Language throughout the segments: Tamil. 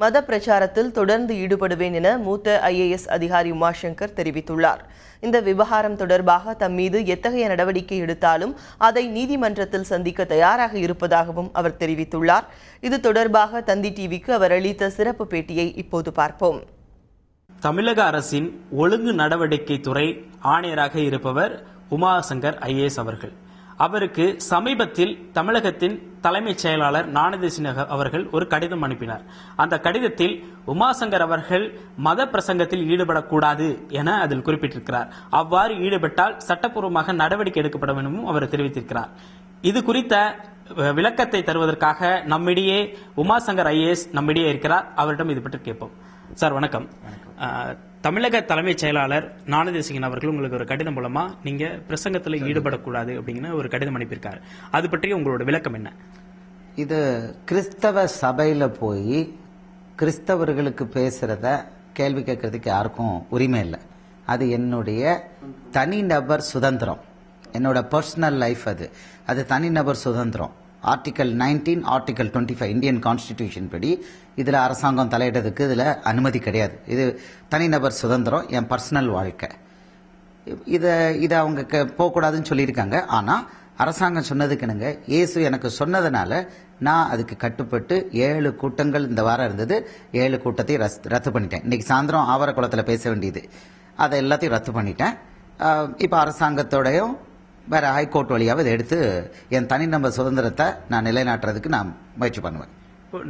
மத பிரச்சாரத்தில் தொடர்ந்து ஈடுபடுவேன் என மூத்த ஐஏஎஸ் அதிகாரி உமாசங்கர் தெரிவித்துள்ளார். இந்த விவகாரம் தொடர்பாக தம் மீது எத்தகைய நடவடிக்கை எடுத்தாலும் அதை நீதிமன்றத்தில் சந்திக்க தயாராக இருப்பதாகவும் அவர் தெரிவித்துள்ளார். இது தொடர்பாக தந்தி டிவிக்கு அவர் அளித்த சிறப்பு பேட்டியை இப்போது பார்ப்போம். தமிழக அரசின் ஒழுங்கு நடவடிக்கை துறை ஆணையராக இருப்பவர் உமாசங்கர் ஐஏஎஸ் அவர்கள். அவருக்கு சமீபத்தில் தமிழகத்தின் தலைமைச் செயலாளர் ஞானதேசிகன் அவர்கள் ஒரு கடிதம் அனுப்பினார். அந்த கடிதத்தில் உமாசங்கர் அவர்கள் மத பிரசங்கத்தில் ஈடுபடக்கூடாது என அதில் குறிப்பிட்டிருக்கிறார். அவ்வாறு ஈடுபட்டால் சட்டப்பூர்வமாக நடவடிக்கை எடுக்கப்படும் எனவும் அவர் தெரிவித்திருக்கிறார். இது குறித்த விளக்கத்தை தருவதற்காக நம்மிடையே உமாசங்கர் ஐஏஎஸ் நம்மிடையே இருக்கிறார். அவரிடம் இது பற்றி கேட்போம். சார் வணக்கம். தமிழக தலைமைச் செயலாளர் ஞானதேசிகன் அவர்கள் உங்களுக்கு ஒரு கடிதம் மூலமா நீங்க பிரசங்கத்தில் ஈடுபடக்கூடாது அப்படிங்கிற ஒரு கடிதம் அனுப்பியிருக்காரு. அது பற்றி உங்களோட விளக்கம் என்ன? இது கிறிஸ்தவ சபையில போய் கிறிஸ்தவர்களுக்கு பேசுறத கேள்வி கேட்கறதுக்கு யாருக்கும் உரிமை இல்லை. அது என்னுடைய தனிநபர் சுதந்திரம், என்னோட பர்சனல் லைஃப். அது தனிநபர் சுதந்திரம். ஆர்டிகல் 19, ஆர்டிகல் 25 இந்தியன் கான்ஸ்டிடியூஷன் படி இதுல அரசாங்கம் தலையிடுறதுக்கு இதுல அனுமதி கிடையாது. இது தனிநபர் சுதந்திரம், என் பர்சனல் வாழ்க்கை. இதை அவங்க போகக்கூடாதுன்னு சொல்லியிருக்காங்க. ஆனா அரசாங்கம் சொன்னதுக்குனுங்க, இயேசு எனக்கு சொன்னதுனால நான் அதுக்கு கட்டுப்பட்டு 7 கூட்டங்கள் இந்த வாரம் இருந்தது. 7 கூட்டத்தை ரத்து பண்ணிட்டேன். இன்னைக்கு சாயந்தரம் ஆவரக்குளத்தில் பேச வேண்டியது, அதை எல்லாத்தையும் ரத்து பண்ணிட்டேன். இப்ப அரசாங்கத்தோடையும் வேற ஹைகோர்ட் வழியாக இதை எடுத்து என் தனிநபர் சுதந்திரத்தை நான் நிலைநாட்டுறதுக்கு நான் முயற்சி பண்ணுவேன்.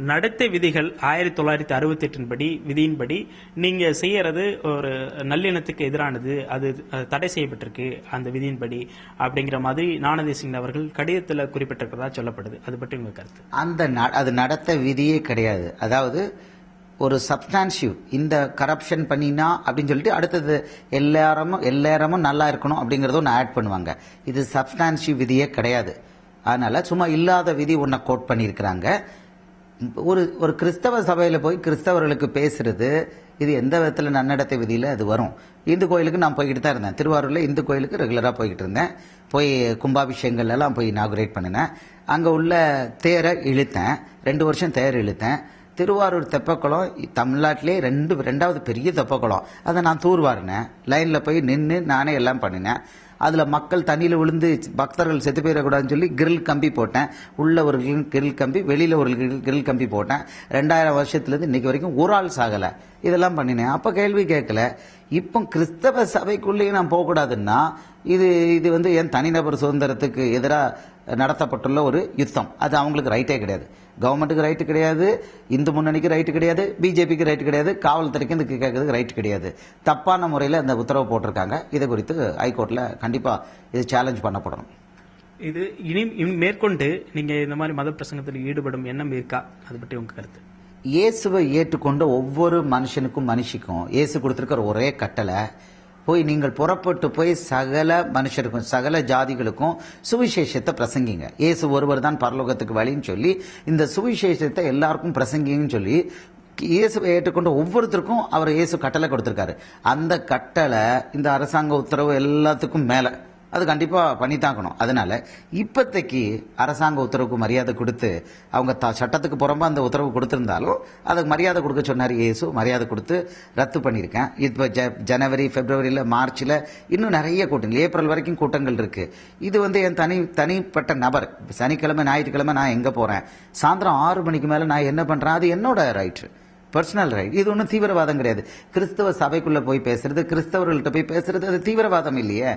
நடத்தை விதிகள் 1968 படி விதியின்படி நீங்க செய்யறது ஒரு நல்லிணத்துக்கு எதிரானது, அது தடை செய்யப்பட்டிருக்கு அந்த விதியின்படி அப்படிங்கிற மாதிரி ஞானதேசிகன் அவர்கள் கடிதத்தில் குறிப்பிட்டிருக்கிறதா சொல்லப்படுது. அது பற்றி உங்க கருத்து? அது நடத்தை விதியே கிடையாது. அதாவது ஒரு சப்ஸ்டான்சிவ், இந்த கரப்ஷன் பண்ணினா அப்படின்னு சொல்லிட்டு அடுத்தது எல்லாரமும் நல்லா இருக்கணும் அப்படிங்கறத ஒன்று ஆட் பண்ணுவாங்க. இது சப்ஸ்டான்சிவ் விதியே கிடையாது. அதனால சும்மா இல்லாத விதி ஒன்ன கோட் பண்ணியிருக்கிறாங்க. ஒரு கிறிஸ்தவ சபையில போய் கிறிஸ்தவர்களுக்கு பேசுறது, இது எந்த விதத்துல நன்னடத்தை விதியில அது வரும்? இந்து கோயிலுக்கு நான் போய்கிட்டு தான் இருந்தேன். திருவாரூர்ல இந்து கோயிலுக்கு ரெகுலரா போய்கிட்டு இருந்தேன். போய் கும்பாபிஷேகங்கள் எல்லாம் போய் இனாகுரேட் பண்ணினேன். அங்க உள்ள தேரை இழுத்தேன். 2 வருஷம் தேர் இழுத்தேன். திருவாரூர் தெப்பக்குளம் தமிழ்நாட்டிலே ரெண்டாவது பெரிய தெப்பக்குளம். அதை நான் தூர்வாரினேன். லைன்ல போய் நின்று நானே எல்லாம் பண்ணினேன். அதுல மக்கள் தண்ணியில விழுந்து பக்தர்கள் செத்து போயிடக்கூடாதுன்னு சொல்லி கிரில் கம்பி போட்டேன். உள்ள ஒரு கிரில் கம்பி, வெளியில ஒரு கிரில் கம்பி போட்டேன். 2000 வருஷத்துல இருந்து இன்னைக்கு வரைக்கும் ஒரு ஆள் சாகல. இதெல்லாம் பண்ணினேன். அப்ப கேள்வி கேட்கல. இப்போ கிறிஸ்தவ சபைக்குள்ளேயே நான் போகக்கூடாதுன்னா இது என் தனிநபர் சுதந்திரத்துக்கு எதிராக நடத்தப்பட்டுள்ள ஒரு யுத்தம். அது அவங்களுக்கு ரைட்டே கிடையாது. கவர்மெண்ட்டுக்கு ரைட்டு கிடையாது, இந்து முன்னணிக்கு ரைட்டு கிடையாது, பிஜேபிக்கு ரைட்டு கிடையாது, காவல்துறைக்கு இதுக்கு கேட்கறதுக்கு ரைட்டு கிடையாது. தப்பான முறையில் அந்த உத்தரவு போட்டிருக்காங்க. இது குறித்து ஹைகோர்ட்ல கண்டிப்பா இது சேலஞ்ச் பண்ணப்படணும். இது இனி மேற்கொண்டு நீங்க இந்த மாதிரி மத பிரசங்கத்தில் ஈடுபடும் எண்ணம் இருக்கா? அது பற்றி உங்க கருத்து? இயேசுவை ஏற்றுக்கொண்ட ஒவ்வொரு மனுஷனுக்கும் மனுஷிக்கும் இயேசு கொடுத்திருக்கிற ஒரே கட்டளை, போய் நீங்கள் புறப்பட்டு போய் சகல மனுஷருக்கும் சகல ஜாதிகளுக்கும் சுவிசேஷத்தை பிரசங்கிங்க. இயேசு ஒருவர் தான் பரலோகத்துக்கு வழின்னு சொல்லி இந்த சுவிசேஷத்தை எல்லாருக்கும் பிரசங்கிங்கன்னு சொல்லி இயேசுவை ஏற்றுக்கொண்ட ஒவ்வொருத்தருக்கும் அவர் இயேசு கட்டளை கொடுத்திருக்காரு. அந்த கட்டளை இந்த அரசாங்க உத்தரவு எல்லாத்துக்கும் மேல, அது கண்டிப்பா பண்ணித்தாக்கணும். அதனால இப்போதைக்கு அரசாங்க உத்தரவுக்கு மரியாதை கொடுத்து, அவங்க சட்டத்துக்கு புறம்பா அந்த உத்தரவு கொடுத்திருந்தாலும் அதுக்கு மரியாதை கொடுக்க சொன்னார் இயேசு. மரியாதை கொடுத்து ரத்து பண்ணியிருக்கேன். இப்போ ஜனவரி, பிப்ரவரியில, மார்ச்ல இன்னும் நிறைய கூட்டங்கள், ஏப்ரல் வரைக்கும் கூட்டங்கள் இருக்கு. இது என் தனிப்பட்ட நபர். சனிக்கிழமை, ஞாயிற்றுக்கிழமை நான் எங்க போறேன், சாயந்தரம் 6 மணிக்கு மேல நான் என்ன பண்றேன், அது என்னோட ரைட், பர்சனல் ரைட். இது ஒன்றும் தீவிரவாதம் கிடையாது. கிறிஸ்தவ சபைக்குள்ள போய் பேசுறது, கிறிஸ்தவர்கள்ட்ட போய் பேசுறது, அது தீவிரவாதம் இல்லையே.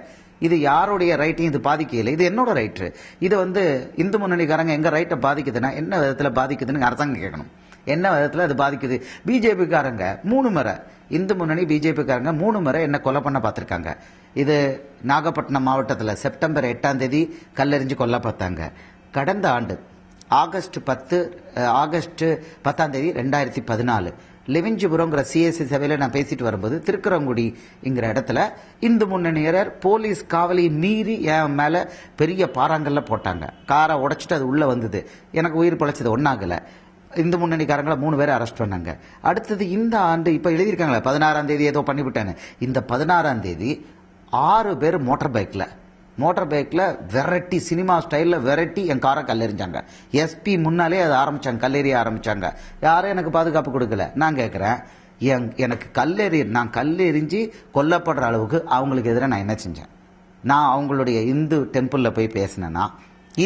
இது யாருடைய ரைட்டையும் இது பாதிக்கல. இது என்னோட ரைட்டு. இது இந்து முன்னணிக்காரங்க எங்க ரைட்டை பாதிக்குதுன்னா என்ன விதத்துல பாதிக்குதுன்னு அரசாங்கம் கேட்கணும். என்ன விதத்துல அது பாதிக்குது? பிஜேபிக்காரங்க 3 முறை, இந்து முன்னணி பிஜேபிக்காரங்க 3 முறை என்ன கொலை பண்ண பார்த்திருக்காங்க. இது நாகப்பட்டினம் மாவட்டத்தில் செப்டம்பர் 8ஆம் தேதி கல்லெறிஞ்சு கொல்ல பார்த்தாங்க. கடந்த ஆண்டு ஆகஸ்ட் 10ஆம் தேதி 2014 லெவிஞ்சிபுரங்கிற சிஎஸ்சி சபையில நான் பேசிட்டு வரும்போது திருக்குறங்குடிங்கிற இடத்துல இந்து முன்னணியர் போலீஸ் காவலை மீறி என் மேல பெரிய பாறாங்கல்ல போட்டாங்க. காரை உடைச்சிட்டு அது உள்ள வந்தது. எனக்கு உயிர் பழைச்சது ஒன்னாகல. இந்து முன்னணிக்காரங்களை 3 பேரை அரெஸ்ட் பண்ணாங்க. அடுத்தது இந்த ஆண்டு இப்ப எழுதியிருக்காங்களே 16ஆம் தேதி ஏதோ பண்ணிவிட்டாங்க. இந்த 16ஆம் தேதி 6 பேர் மோட்டார் பைக்ல மோட்டார் பைக்கில் வெரைட்டி சினிமா ஸ்டைலில் வெரைட்டி என் காரை கல்லெறிஞ்சாங்க. எஸ்பி முன்னாலே அதை ஆரம்பித்தாங்க, கல்லெறிய ஆரம்பித்தாங்க. யாரும் எனக்கு பாதுகாப்பு கொடுக்கல. நான் கேட்குறேன், எனக்கு நான் கல்லெறிஞ்சு கொல்லப்படுற அளவுக்கு அவங்களுக்கு எதிராக நான் என்ன செஞ்சேன்? நான் அவங்களுடைய இந்து டெம்பிளில் போய் பேசினேன்னா,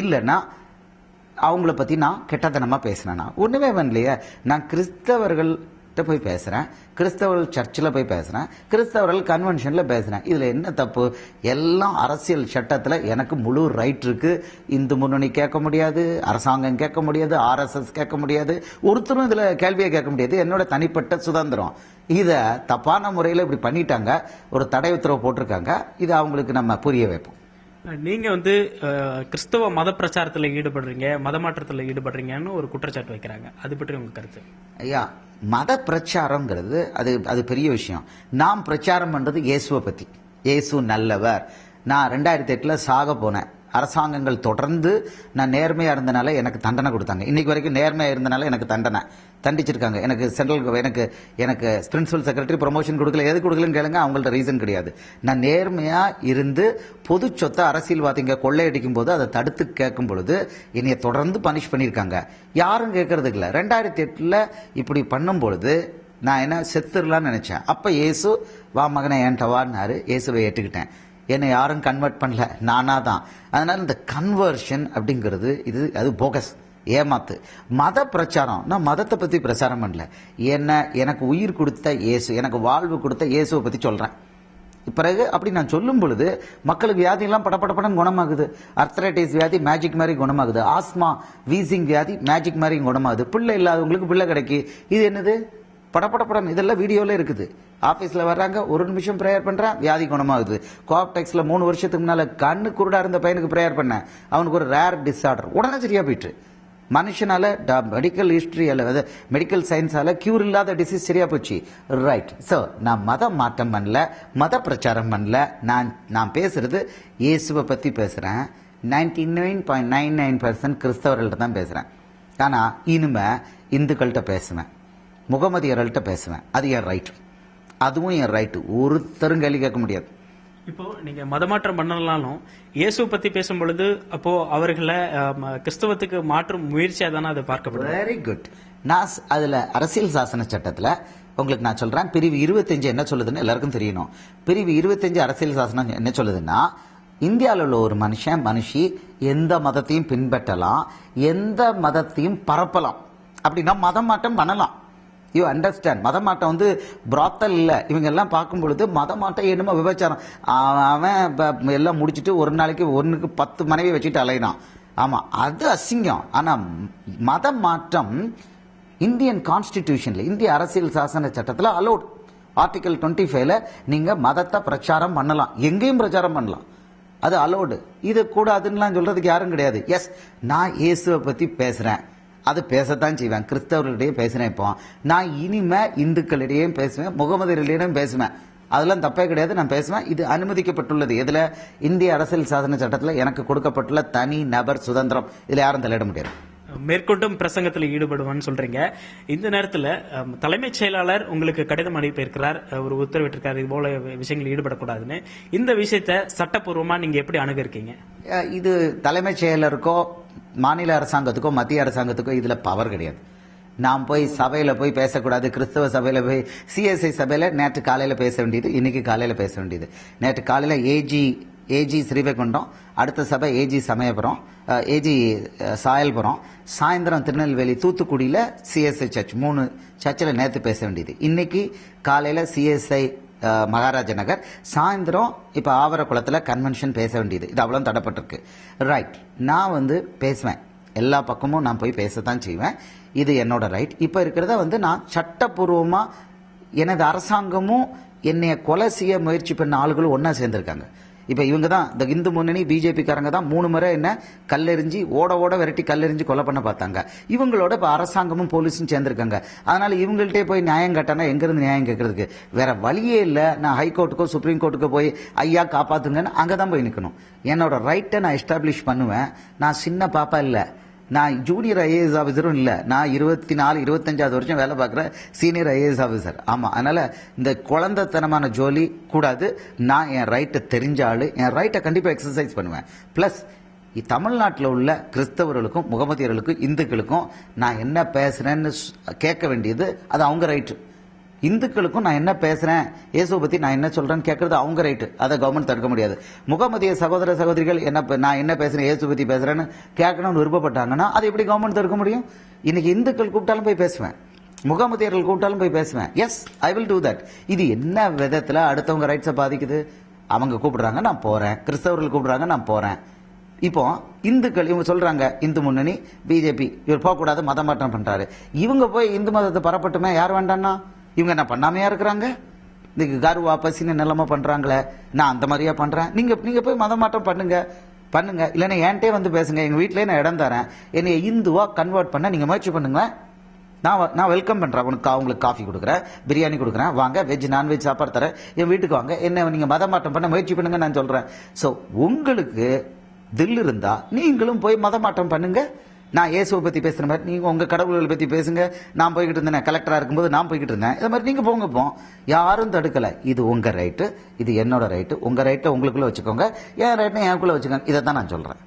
இல்லைன்னா அவங்கள பற்றி நான் கெட்டத்தனமாக பேசினேன்னா? ஒன்றுமே பண்ணலையே. நான் கிறிஸ்தவர்கள்ட்ட போய் பேசுகிறேன், கிறிஸ்தவர்கள் சர்ச்சில் போய் பேசுகிறேன், கிறிஸ்தவர்கள் கன்வென்ஷனில் பேசுகிறேன். இதில் என்ன தப்பு? எல்லாம் அரசியல் சட்டத்தில் எனக்கு முழு ரைட் இருக்குது. இந்து முன்னணி கேட்க முடியாது, அரசாங்கம் கேட்க முடியாது, RSS கேட்க முடியாது, ஒருத்தரும் இதில் கேள்வியை கேட்க முடியாது. என்னோட தனிப்பட்ட சுதந்திரம். இதை தப்பான முறையில் இப்படி பண்ணிட்டாங்க, ஒரு தடை உத்தரவு போட்டிருக்காங்க. இதை அவங்களுக்கு நம்ம புரிய வைப்போம். நீங்க கிறிஸ்தவ மத பிரச்சாரத்துல ஈடுபடுறீங்க, மத மாற்றத்துல ஈடுபடுறீங்கன்னு ஒரு குற்றச்சாட்டு வைக்கிறாங்க. அது பற்றி உங்க கருத்து? ஐயா, மத பிரச்சாரங்கிறது அது பெரிய விஷயம். நாம் பிரச்சாரம் பண்றது இயேசுவை பத்தி. இயேசு நல்லவர். நான் 2008 சாக போனேன். அரசாங்கங்கள் தொடர்ந்து நான் நேர்மையா இருந்தனால எனக்கு தண்டனை கொடுத்தாங்க. இன்னைக்கு வரைக்கும் நேர்மையா இருந்தனால எனக்கு தண்டிச்சிருக்காங்க. எனக்கு சென்ட்ரல் எனக்கு பிரின்சிபல் செக்ரட்டரி ப்ரமோஷன் கொடுக்கல. எது கொடுக்கலன்னு கேளுங்க, அவங்கள்ட்ட ரீசன் கிடையாது. நான் நேர்மையா இருந்து பொது சொத்தை அரசியல்வாதிங்க கொள்ளையடிக்கும் போது அதை தடுத்து கேட்கும் பொழுது என்னைய தொடர்ந்து பனிஷ் பண்ணியிருக்காங்க. யாரும் கேட்கறதுக்கு இல்லை. 2008 இப்படி பண்ணும் பொழுது நான் என்ன செத்துடலான்னு நினைச்சேன். அப்ப இயேசு வா மகனை ஏன்ட்டவான்னாரு. இயேசுவை ஏற்றுக்கிட்டேன். என்னை யாரும் கன்வெர்ட் பண்ணல, நானா தான். அதனால இந்த கன்வர்ஷன் அப்படிங்கிறது அது போகஸ், ஏமாத்து. மத பிரச்சாரம், நான் மதத்தை பத்தி பிரச்சாரம் பண்ணல. எனக்கு உயிர் கொடுத்த இயேசு, எனக்கு வாழ்வு கொடுத்த இயேசுவை பத்தி சொல்றேன். பிறகு அப்படி நான் சொல்லும் பொழுது மக்களுக்கு வியாதியெல்லாம் படப்படப்படம் குணமாகுது. அர்த்தரைட்டிஸ் வியாதி மேஜிக் மாதிரி குணமாகுது. ஆஸ்மா வீசிங் வியாதி மேஜிக் மாதிரி குணமாகுது. பிள்ளை இல்லாதவங்களுக்கு பிள்ளை கிடைக்கி. இது என்னது? படப்படப்படம். இதெல்லாம் வீடியோல இருக்குது. ஆபீஸ்ல வர்றாங்க, ஒரு நிமிஷம் பிரேயர் பண்றேன், வியாதி குணமாகுது. கோஆப்டெக்ஸ்ல 3 வருஷத்துக்கு முன்னால கண்ணு குருடா இருந்த பையனுக்கு பிரேயர் பண்ணேன், அவனுக்கு ஒரு ரேர் டிஸார்டர், உடனே சரியா போயிட்டு. மனுஷனால மெடிக்கல் ஹிஸ்டரியால மெடிக்கல் சயின்ஸால கியூர் இல்லாத டிசீஸ் சரியா போச்சு. ரைட். சோ நான் மத மாற்றம் பண்ணல, மத பிரச்சாரம் பண்ணல. நான் பேசுறது இயேசுவை பத்தி பேசுறேன். 99.99% கிறிஸ்தவர்கள்ட்ட தான் பேசுறேன். ஆனா இனிமே இந்துக்கள்கிட்ட பேசுவேன், முகமதியர்கள்ட்ட பேசுவேன். அது என் ரைட், அதுவும் என் ரைட்டு. ஒருத்தரும் கேள்வி கேட்க முடியாது. இப்போ நீங்க மதமாற்றம் பண்ணலாலும் இயேசு பத்தி பேசும் பொழுது அப்போ அவர்களை கிறிஸ்தவத்துக்கு மாற்றும் முயற்சியா தானே அதை பார்க்கப்படுது. Very good. நான் அதுல அரசியல் சாசன சட்டத்துல உங்களுக்கு நான் சொல்றேன், பிரிவு 25 என்ன சொல்லுதுன்னு எல்லாருக்கும் தெரியணும். பிரிவு 25 அரசியல் சாசனம் என்ன சொல்லுதுன்னா, இந்தியாவில் உள்ள ஒரு மனுஷி எந்த மதத்தையும் பின்பற்றலாம், எந்த மதத்தையும் பரப்பலாம். அப்படின்னா மதம் மாற்றம் பண்ணலாம். You understand? மத மாட்டம் பிராத்தல் இல்ல. இவங்க எல்லாம் பார்க்கும் பொழுது மத மாட்டம் என்னமோ விபச்சாரம். அவன் எல்லாம் முடிச்சுட்டு ஒரு நாளைக்கு 1க்கு 10 மனைவி வச்சுட்டு அலையினான். ஆமா, அது அசிங்கம். ஆனா மத மாற்றம் இந்தியன் கான்ஸ்டிடியூஷன்ல, இந்திய அரசியல் சாசன சட்டத்தில் அலோட். ஆர்டிகல் 25ல நீங்க மதத்தை பிரச்சாரம் பண்ணலாம், எங்கேயும் பிரச்சாரம் பண்ணலாம், அது அலோடு. இது கூடாதுன்னு சொல்றதுக்கு யாரும் கிடையாது. எஸ், நான் இயேசுவை பத்தி பேசுறேன், அது பேசத்தான் செய்வேன். கிறிஸ்தவர்களிடையே பேசுறேன். இப்போ நான் இனிமே இந்துக்களிடையும் பேசுவேன், முகமதியர்களிடையும் பேசுவேன். அதெல்லாம் தப்பே கிடையாது, நான் பேசுவேன். இது அனுமதிக்கப்பட்டுள்ளது. இதுல இந்திய அரசியல் சாசன சட்டத்தில் எனக்கு கொடுக்கப்பட்டுள்ள தனி நபர் சுதந்திரம். இதுல யாரும் தலையிட முடியாது. மேற்கொண்டும் பிரசங்கத்தில் ஈடுபடுவான்னு சொல்றீங்க. இந்த நேரத்தில் தலைமைச் செயலாளர் உங்களுக்கு கடிதம் அனுப்பியிருக்கிறார், ஒரு உத்தரவிட்டிருக்கார், இது போல விஷயங்கள் ஈடுபடக்கூடாதுன்னு. இந்த விஷயத்தை சட்டப்பூர்வமா நீங்க எப்படி அணுகிருக்கீங்க? இது தலைமைச் செயலருக்கோ மாநில அரசாங்கத்துக்கோ மத்திய அரசாங்கத்துக்கோ இதுல பவர் கிடையாது. நாம் போய் சபையில போய் பேசக்கூடாது. கிறிஸ்தவ சபையில போய் CSI சபையில நேற்று காலையில பேச வேண்டியது, இன்னைக்கு காலையில பேச வேண்டியது. நேற்று காலையில ஏஜி ஸ்ரீவைகுண்டம், அடுத்த சபை ஏஜி சமயபுரம், ஏஜி சாயல்புரம், சாயந்தரம் திருநெல்வேலி, தூத்துக்குடியில CSI சர்ச், 3 சர்ச்சில் நேற்று பேச வேண்டியது. இன்னைக்கு காலையில CSI மகாராஜ நகர், சாயந்தரம் இப்ப ஆவரக்குளத்துல கன்வென்ஷன் பேச வேண்டியது. இது அவ்வளவு தடப்பட்டிருக்கு. ரைட். நான் பேசுவேன், எல்லா பக்கமும் நான் போய் பேசத்தான் செய்வேன். இது என்னோட ரைட். இப்ப இருக்கிறத நான் சட்டப்பூர்வமா எனது அரசாங்கமும் என்னைய கொலை செய்ய முயற்சி பண்ண ஆளுகளும் ஒன்னா சேர்ந்திருக்காங்க. இப்ப இவங்க தான் இந்த இந்து முன்னணி பிஜேபி காரங்க தான் 3 முறை என்ன கல்லெறிஞ்சி ஓட விரட்டி கல்லெறிஞ்சி கொலை பண்ண பார்த்தாங்க. இவங்களோட இப்ப அரசாங்கமும் போலீஸும் சேர்ந்திருக்காங்க. அதனால இவங்கள்ட்டே போய் நியாயம் கேட்டானா எங்க இருந்து நியாயம் கேட்கறதுக்கு? வேற வழியே இல்ல. நான் ஹைகோர்ட்டுக்கோ சுப்ரீம் கோர்ட்டுக்கோ போய் ஐயா காப்பாத்துங்கன்னு அங்கதான் போய் நிக்கணும். என்னோட ரைட்டை நான் எஸ்டாப்ளிஷ் பண்ணுவேன். நான் சின்ன பாப்பா இல்ல, நான் ஜூனியர் ஐஏஎஸ் ஆஃபீஸரும் இல்லை, நான் 24-25 வருஷம் வேலை பார்க்குற சீனியர் ஐஏஎஸ் ஆஃபீஸர். ஆமாம், அதனால் இந்த குழந்தைத்தனமான ஜோலி கூடாது. நான் என் ரைட்டை தெரிஞ்ச ஆள், என் ரைட்டை கண்டிப்பாக எக்ஸசைஸ் பண்ணுவேன். ப்ளஸ் தமிழ்நாட்டில் உள்ள கிறிஸ்தவர்களுக்கும் முகமதியர்களுக்கும் இந்துக்களுக்கும் நான் என்ன பேசுகிறேன்னு கேட்க வேண்டியது அது அவங்க ரைட்டு. இந்துக்களுக்கும் நான் என்ன பேசுறேன், இயேசுவை பத்தி நான் என்ன சொல்றேன்னு கேட்கறது அவங்க ரைட்டு. அதை கவர்மெண்ட் தடுக்க முடியாது. முகமதிய சகோதர சகோதரிகள் நான் என்ன பேசுறேன், இயேசு பத்தி பேசுறேன்னு கேட்கணும்னு விருப்பப்பட்டாங்கன்னா அதை எப்படி கவர்மெண்ட் தடுக்க முடியும்? இன்னைக்கு இந்துக்கள் கூப்பிட்டாலும் போய் பேசுவேன், முகமதியர்கள் கூப்பிட்டாலும் போய் பேசுவேன். Yes, I will do that. இது என்ன விதத்துல அடுத்தவங்க ரைட்ஸை பாதிக்குது? அவங்க கூப்பிடுறாங்க நான் போறேன், கிறிஸ்தவர்கள் கூப்பிடுறாங்க நான் போறேன். இப்போ இந்துக்கள் இவங்க சொல்றாங்க, இந்து முன்னணி பிஜேபி இவர் போகக்கூடாது, மதம் மாற்றம் பண்றாரு. இவங்க போய் இந்து மதத்தை பரப்பட்டுமே, யார் வேண்டாம்னா? இவங்க என்ன பண்ணாமையா இருக்கிறாங்க? இன்னைக்கு கர்வா பசின்னு நிலைமை பண்றாங்களே, நான் அந்த மாதிரியா பண்றேன்? நீங்க போய் மதம் மாற்றம் பண்ணுங்க. இல்லைன்னா என்கிட்டே வந்து பேசுங்க, எங்க வீட்டிலே நான் இடம் தரேன், என்னை இந்துவா கன்வெர்ட் பண்ண நீங்க முயற்சி பண்ணுங்க. நான் வெல்கம் பண்றேன். அவங்களுக்கு காஃபி கொடுக்குறேன், பிரியாணி கொடுக்குறேன், வாங்க வெஜ் நான்வெஜ் சாப்பாடு தரேன், என் வீட்டுக்கு வாங்க, என்ன நீங்க மதம் மாற்றம் பண்ண முயற்சி பண்ணுங்க நான் சொல்றேன். ஸோ உங்களுக்கு தில் இருந்தா நீங்களும் போய் மதம் மாற்றம் பண்ணுங்க. நான் இயேசுவை பத்தி பேசுற மாதிரி நீங்க உங்க கடவுள்களை பத்தி பேசுங்க. நான் போய்கிட்டு இருந்தேன், கலெக்டரா இருக்கும்போது நான் போய்கிட்டு இருந்தேன், இது மாதிரி நீங்க போங்க. யாரும் தடுக்கல. இது உங்க ரைட்டு, இது என்னோட ரைட்டு. உங்க ரைட்டை உங்களுக்குள்ள வச்சுக்கோங்க, என் ரைட்டை எனக்குள்ள வச்சுக்கோங்க. இதை தான் நான் சொல்றேன்.